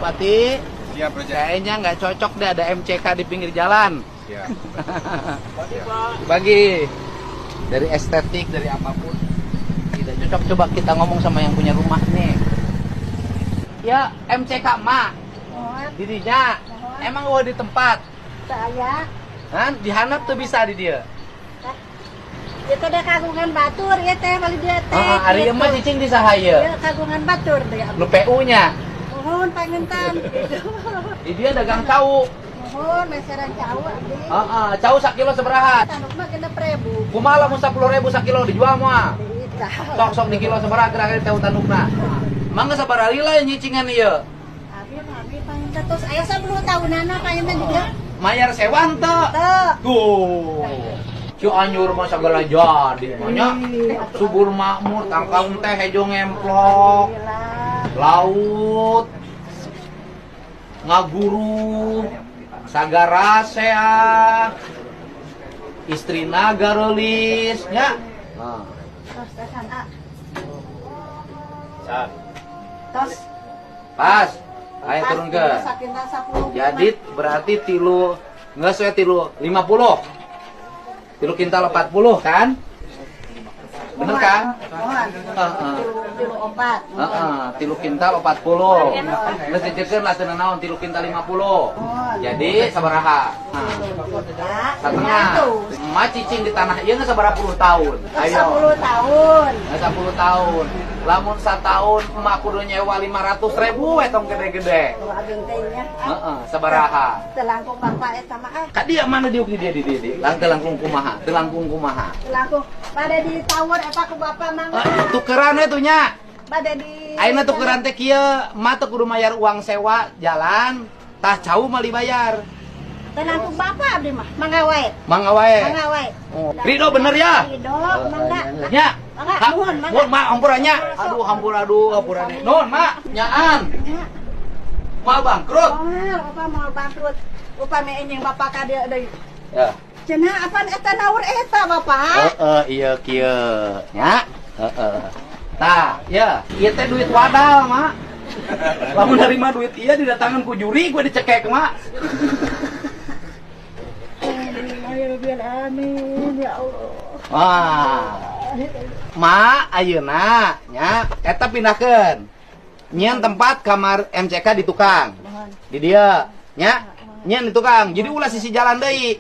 Bupati. Siap, Raja. Kayaknya nggak cocok deh ada MCK di pinggir jalan. Siap. Bagi dari estetik, dari apapun tidak cocok. Coba kita ngomong sama yang punya rumah nih. Ya MCK mah dirinya emang gua di tempat Saya kan dihanap tuh bisa di dia. itu ada kagungan batur ya teh kali dia teh. Ari mah cicing di sahaya. Ya kagungan batur deh. Nu PU-nya. Mohon pangentan gitu. Di dia dagang cau. Mohon meseran cau abdi. Cau sakilo sabaraha? Tanduk mah kena 1000. Kumaha lamun 10.000 sakilo dijual moal. Bisa. Sok di kilo sabaraha kira-kira teh tandukna. Mangga sabaraha lila nyicingan ieu. Abi pangentan tos aya 10 tahunana pangentan juga. Mayar sewa henteu. Teu. Tuh. Cianjur mah segala jadi nya. Subur makmur, tangkaung teh hejo ngemplok. Laut. Ngaguru. Sagara sea. Istrina garelis nya. Nah. Tos tesan A. Sat. Tos. Pas. Ayo turun ke. Sakinta 10. Jadi berarti tilu enggak saya tilu 50. Tilu kintal 40 kan? Bener kan? Tilu 4. Tilu kintal 40. Geus dicekeun lah teu naon tilu kintal 50. Jadi sabaraha? Satengah. Emak cicing di tanah ieu geus sabaraha puluh tahun? Ayo. 10 tahun. 10 tahun. Lamun satahun emak kudu nyewa 500.000 we tong gede-gede. Tuh abing teh nya. Sabaraha? Telangkung bapak eta mah Kak dia mana diuk di dia di dia? Langkung kumaha? Telangkung kumaha? Telangkung pada di tawar eta ku bapak mah. Tukeran we tuh nya. Pada di Ayeuna tukeran teh kieu, mah teu kudu mayar uang sewa jalan, tah cau mah dibayar. telangkung bapak abdi mah mangga wae. Mangga wae. Mangga wae. Oh. Ridho bener ya? Ridho mangga. Nya. Mangga nuhun mangga. Mun mak hampuranya. Aduh hampurane. Nuhun mak, nyaan. Mal bangkrut. Apa mau bangkrut. Upami enjing bapak ka dieu deui. Ya. Cenah apaan eta naur eta bapak? Iya kieu. Nya. Tah, ya, ieu teh duit wadal, Mak. Lamun nerima duit ieu didatangan ku juri, gua dicekek, Mak. Amin ya Allah. Wah. Mak, ayeuna nya eta pindahkeun. Nyieun tempat kamar MCK di tukang. Di dia, nya. Nyieun di tukang. Jadi ulah sisi jalan deui.